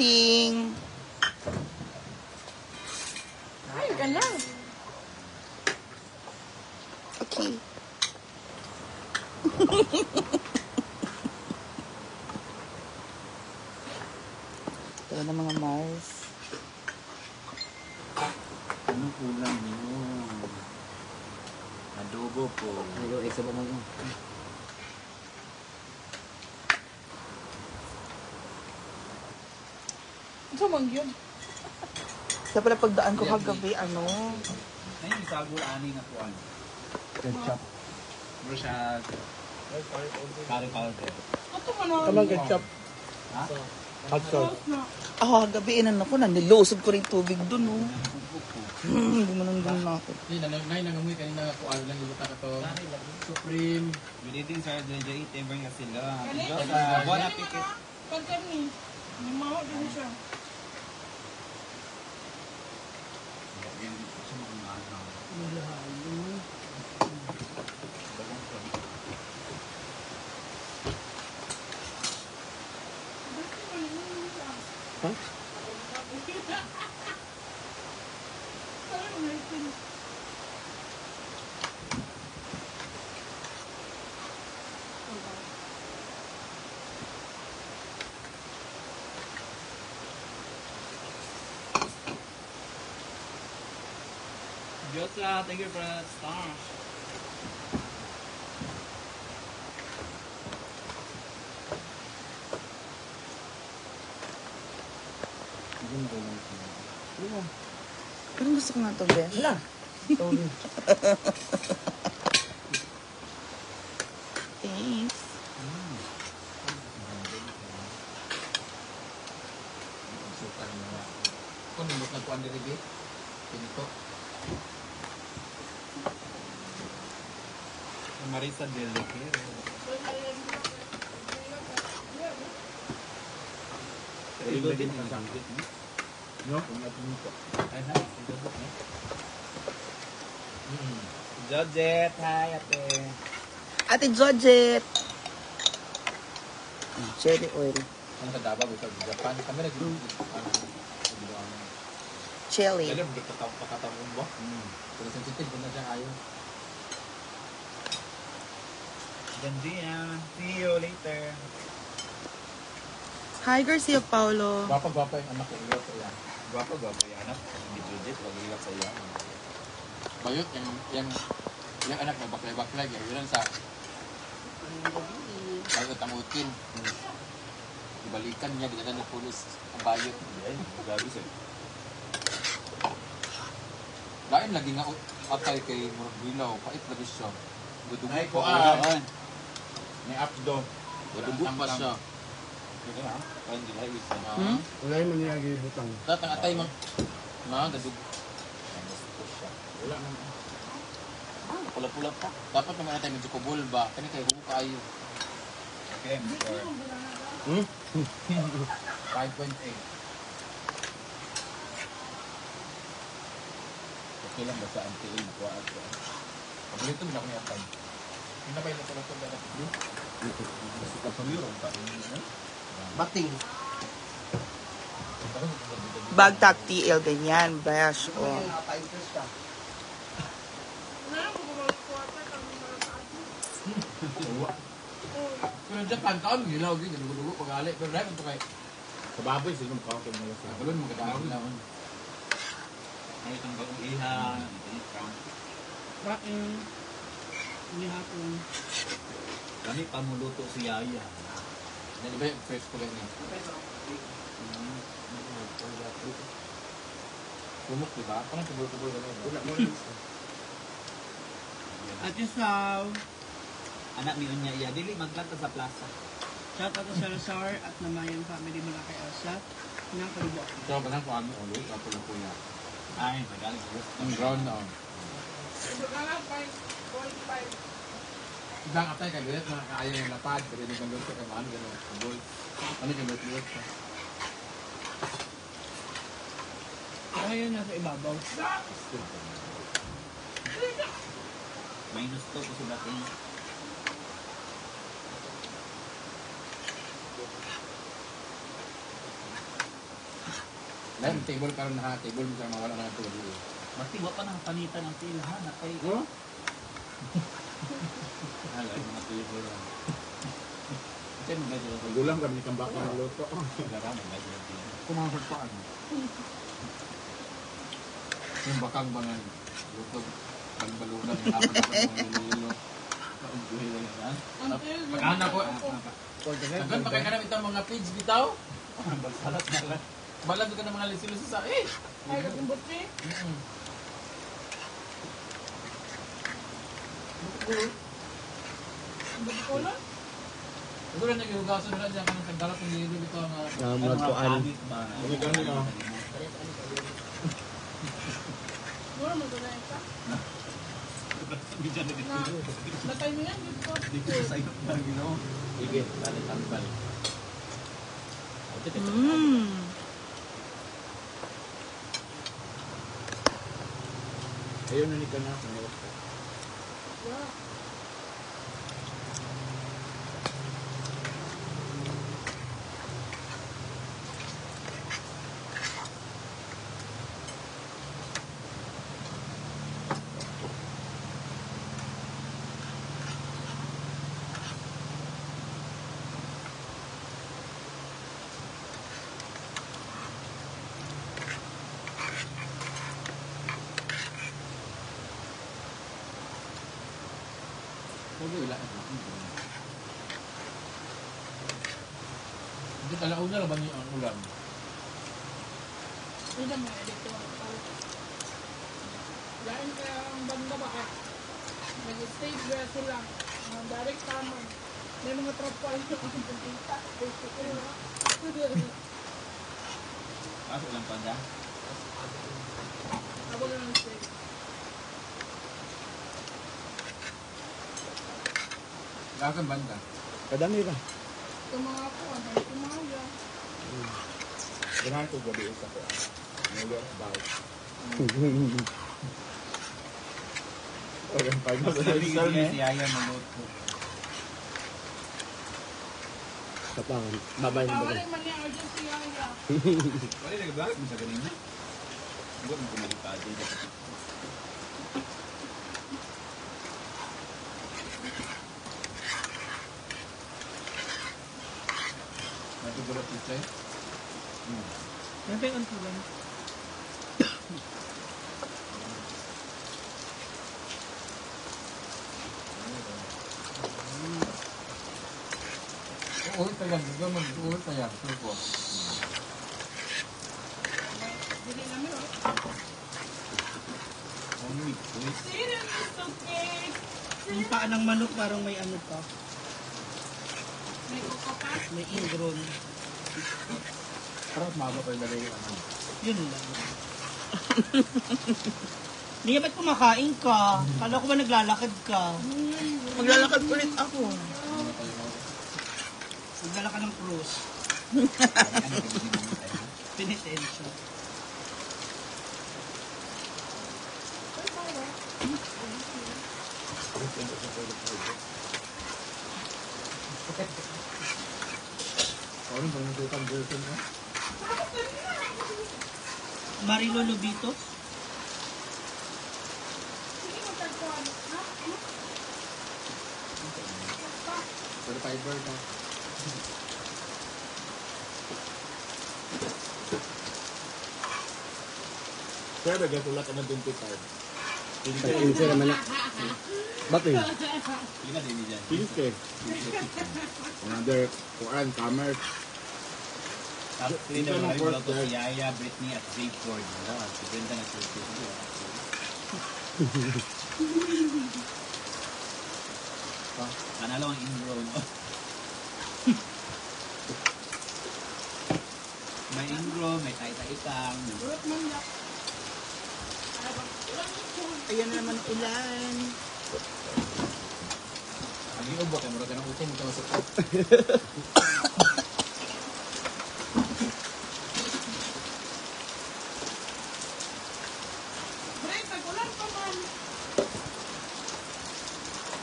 waiting. Ay, ka lang. Okay. Ito na mga Mars. Anong ulam niyo? Adobo po. Ayo, isa ba mo? Ito mang yun. Sa pala pagdaan ko kagabi, ano? Ngayon, isagol ani na po. Ketchup. Bro siya. Kari powder. Ito mo na. Kamang ketchup. Ha? Hot sauce. Ah, gabi inan ako, nilusog ko rin tubig dun, oh. Hindi mo nandun na ako. Nay, nangamoy kanina nga kuan lang ibuta ka to. Supreme. Binitin sa Jojo Eatever nga sila. Kani? Buwan na pikit. Pagkan ni. Lumawa din siya. Huh? Josa, thank you for that star. Parang gusto ko nga ito, Be. Hala. Sorry. Thanks. Kung nimot na kuan diri bi. Pinto. Marisa Del Quero. Ilo din ang sangkit. No? Kung pinto. Ay, ha? Jojet, hi ate. Ate Georgette. Cherry oil. Ang kadaba sa Japan. Kami Chili. Kaya mo pakatawon ba? Pero sensitive ko na siya ayaw. Gandia. See you later. Hi, Garcia Paulo. Gwapa yung anak ko. Iwat sa yan. Guwapo yung anak. Hindi Jojet, wag iwak sa iya. Bayot yung anak mo baklay-baklay. Yun sa bayot ang utin. Ibalikan niya. Di na pulis ang bayot. Ay, gabi sir. Lain lagi nga atay kay Murag Bilaw. Pait lagi siya. Dudugo Ay, pa kuan. May updo. Dudugo pa siya. Ito na. Parang di lang isa. Wala yung mangyayagi butang. Datang atay mo. Na, dadug. Wala naman. Pula-pula pa. Dapat naman atay medyo kubol ba? Kani kay hubo kayo. Okay, sure. 5.8. Okay lang ba sa antiin ko at Paborito mo na kami atay. Hinabay na pala ito dapat. Bating. Bagtag TL, ganyan. Bash. Oh. Pero Japan kaon gilaw gyud dugo-dugo pagali pero dai man to kay sa baboy sila makaw ko mga sa balon mo kadawon na. ay itong bagong iha. Baking. Hindi hapon. Kami pamuluto si Yaya. Yan ba yung fresh ko lang niya. Kumok diba? Parang kubol-kubol na yun. Ate Saw. Anak ni Unya iya dili maglanta sa plaza. Shout out to Salazar at Namayang family mula kay Elsa. Nakalubo. So, banang ko ano ulit, ako lang po yan. Ay, magaling ko. Ang ground na. Ibang atay kay Bilet na kaayaw yung lapad, pero hindi kang luto kay Mano, gano'n, kabol. Ano yung luto-luto siya? Ayun, nasa ibabaw. Minus to ko sa dating. Dahil table karon na table mo sa mawala na tulog. Mati, wa pa nang panitan ang pila ha. Nakay. Oh? Hala, mga table lang. Kasi mo medyo. Gulang kami kang baka ng luto. Garami medyo ang pila. Kumangkot pa ano. Yung bakang bangan luto balbalugan hapon ako ng nililo. Paubuhay lang yan. Pagkana ko. Hanggang pakay ka namin itong mga page bitaw. Bagsalat na lang. Balag ka ng mga lisilusi sa eh. Ay, kagumbot eh. Buti ko lang. Ito lang nag-iugasan nila dyan kanang tagdalat ng nililo ito ang Mga tuan. Hindi ka nila. Siguro magulay ka. Na, natay mo yan dito. Dito sa iyo na ginawa. Sige, balik tambal. Ayun na ni ka na. Yeah. Pwede wala. Hindi talauna na ba niyo ang ulam? Hindi na may edit ko. Lain kaya ang banda ba ah. Nag-stage ba sila. Direct tama. May mga tropa yung pagkita. Kaso lang pa dyan. Ako na ng stage. Lakan banda. Kadami ka. Tumanga ko. Ang dami tumanga. Ganahan ko gabi isa ko. Muli at baw. Okay, pag Sabi ko si Yaya maluto. Kapangan. Babay na Bawal bagay. yung mali ang urgency Yaya. Wala nagbalag mo sa ganina. Huwag mo kumalipad. Natugulot ito eh. Ano ba yung tulang? Uulit na yan. Ito mag-uulit na yan. Sure po. Dili namin oh. Yung paa ng manok parang may ano pa. May kuko pa? May ingrown. Parang mama pa yung nalay yung ano. Yun lang. Hindi ba't kumakain ka? Kala ko ba naglalakad ka? Maglalakad ulit ako. Naglalakad ng cruise. Penitensya. Ano ba yung tutang version mo? Marilo Lobitos? Pero fiber ka. Sir, nagkasulat ka ng 25. Pinse naman na. Bakit? Hindi na din dyan. Pinse. Another Quran, commerce. Top 3 na mga rin ko si Yaya, Britney at Jay Ford. Si Brenda na surface. Panalo ang ingrown. May ingrown, may taita-itang. Urot man lang. Ayan na naman ang ulan. Ang iubo, kaya mura ka ng utin, ito masuk. Break, nag-ulan pa man.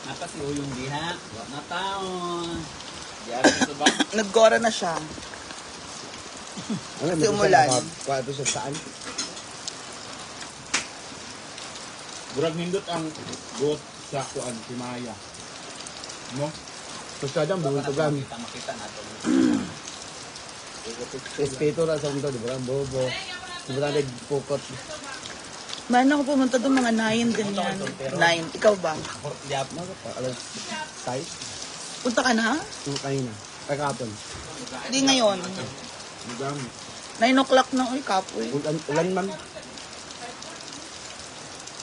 Napa si Uyong Diha. Wak na taon. Diyan ito ba? Naggora na siya. Ano, Kasi umulan. Kuha ito sa saan? Burag nindot ang goat sa kuan si Maya. No? Pusadang buntugan. Makita natin. Respeto na sa mundo, di ba? Bobo. Di ba nagpukot? Man ako pumunta doon mga 9 ganyan. 9. Ikaw ba? Yap. Ano pa? Alas 6? Punta ka na? Kanina. Ay, kapon. Hindi ngayon. Madami. 9 o'clock na. Uy, kapoy. Ulan man.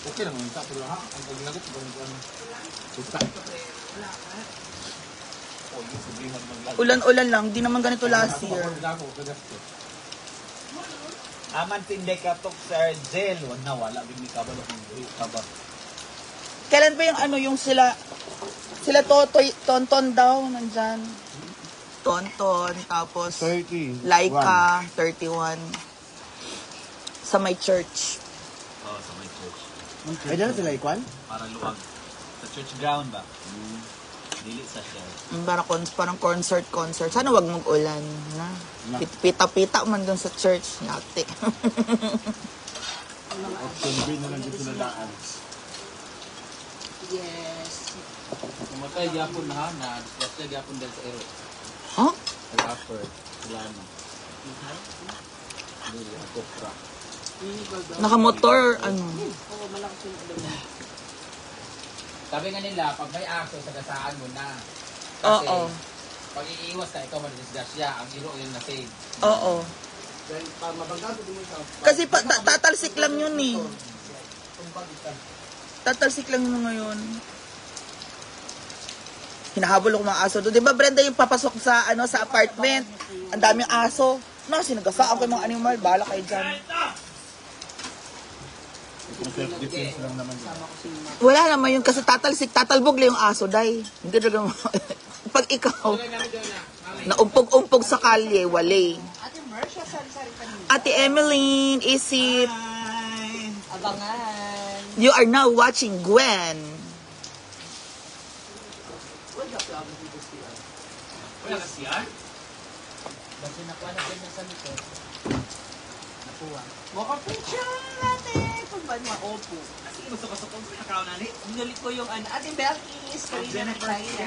Okay lang man sa pula ha. Ang paglagot ko kuan. Susta. Ulan-ulan lang. Di naman ganito last year. Ako kagasto. Aman tinday ka tok Sir Zel. Wag na wala bigni ka ba ka ba? Kailan ba yung ano, yung sila Totoy, Tonton daw, nandyan. Tonton, tapos 30. Laika, 31. Sa my church. Oh, sa may church. Ay, dyan sila ikwan? Para luwag. Sa church ground ba? Dili sa shell. Parang concert. Sana wag mag-ulan. Na. Pita-pita man dun sa church. Yate. Option B na lang dito na daan. Yes. Kumatay gyapon na ha na display gyapon dahil sa ero. Huh? Rapper. Wala na. Dili ako fra. Nakamotor, ano. Oo, malakas yung ulan mo. Sabi nga nila, pag may aso, sagasaan mo na. Oo. Pag iiwas ka, ikaw madisgrasya. Ang iro yun na save. Oo. Kasi tatalsik lang yun eh. Tatalsik lang yun ngayon. Hinahabol ako mga aso doon. Di ba Brenda yung papasok sa sa apartment? Ang daming aso. No, sinagasaan ko yung mga animal. Bahala kayo dyan. Self-defense lang naman yun. Wala naman yun kasi tatalbog lang yung aso, day. Hindi na lang. Pag ikaw, naumpog-umpog sa kalye, wale. Ate Marcia, sari-sari pa niyo. Ate Emeline, isip, Abangan. you are now watching Gwen. Wala ka siya? Kasi nakuha na din sa likod. Nakuha. Mukha picture natin. Kung ba mga opo. Kasi gusto ko nakakaw na ni. Binuli ko yung Ate Belkis, Karina ng China.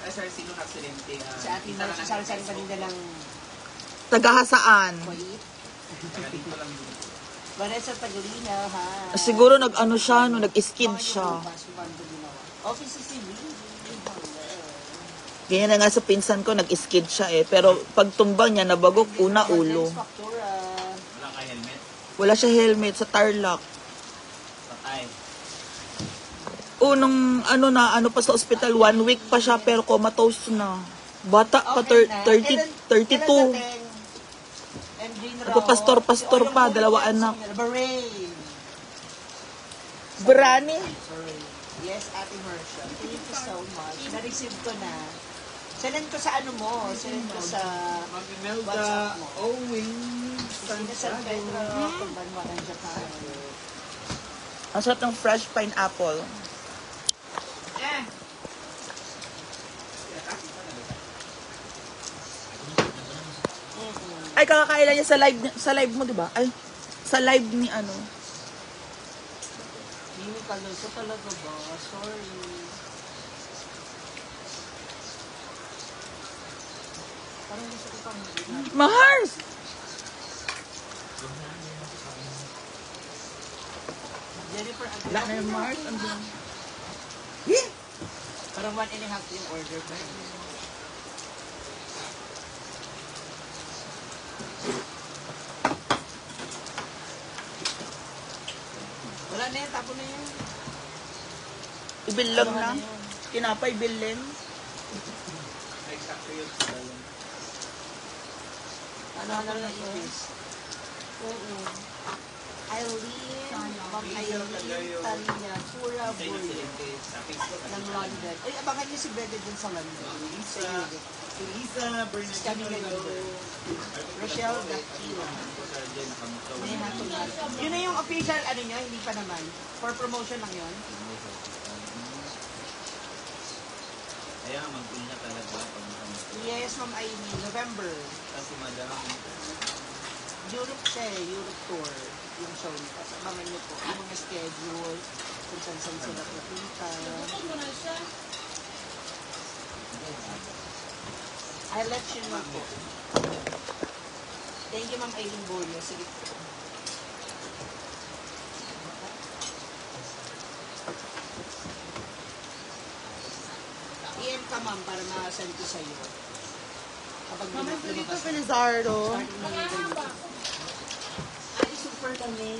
Sir, sino na aksidente? Si Ate Marcia, sari-sari pa niyo lang Tagahasaan. kulit. Dito lang yun. Vanessa Taglina, ha? Siguro nag-ano siya, no, nag-skid siya. Office si Lee. Ganyan na nga sa pinsan ko, nag-skid siya eh. Pero pag tumbang niya, nabagok, una ulo. Wala ka helmet? Wala siya helmet sa tarlac. Patay. Unong ano pa sa ospital, 1 week pa siya pero comatose na. Bata pa, 32. Pastor pa, 2 anak. Brani. Yes, Ate Marcia. Thank you so much. Na-receive ko na. Sinend ko sa ano mo. Sinend ko sa WhatsApp mo. Owing. Sino sa Pedro, pagbanwa ng Japan. Ang sarap ng fresh pineapple. Ay, kakakain niya sa live mo, di ba? Ay, sa live ni ano. Hindi kaloso talaga ba? Sorry. Parang gusto ko pang Mahars! Jennifer, Wala na yung Mars. Andun. parang 1.5 yung order ba? Wala na yan, tapo na yan. Ibil lang na. Tinapay, bilin. Ano na ibis? Oo. Eileen, Ma'am Eileen, Tanya, Pura Boy ng London. Ay, abangan niyo si Bede dun sa London. Sa unit. Lisa, She's coming na London. Rochelle Dakila. May hatong natin. Yun na yung official, ano niya, hindi pa naman. For promotion lang yun. Kaya mag-unya talaga pag Yes, Ma'am Eileen, November. kasi madam Europe siya eh, Europe tour. Yung show niya. Tapos abangan niyo po yung mga schedule, kung saan sila pupunta. I'll let you know po. Thank you, Ma'am Aileen Boyo. Sige po. PM ka, ma'am, para ma-send ko sa'yo. Kapag lumabas na. Felizardo. Starting na yung ganito. Ay, super kami.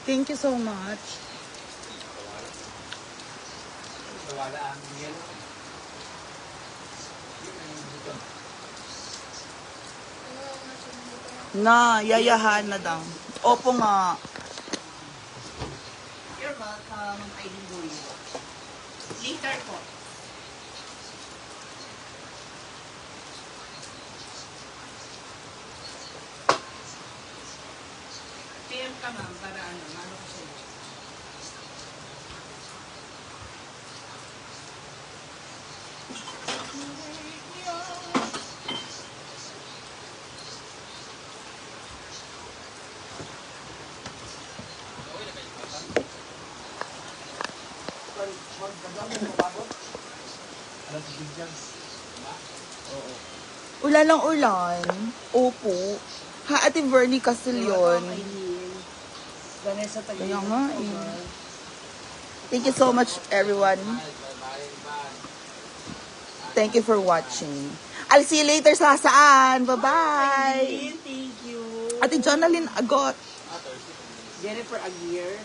Thank you so much. Na, yayahan na daw. Opo nga. You're welcome, Ma'am Aileen Boyo. Later po. PM ka, ma'am, para ano ko sa'yo. Ulan lang ulan. Opo. Ha, Ate Vernie Castellon. Vanessa Kaya nga eh. Thank you so much, everyone. Thank you for watching. I'll see you later sa saan. Bye-bye. Thank you. Ate Jonalyn Agot. Jennifer Aguirre.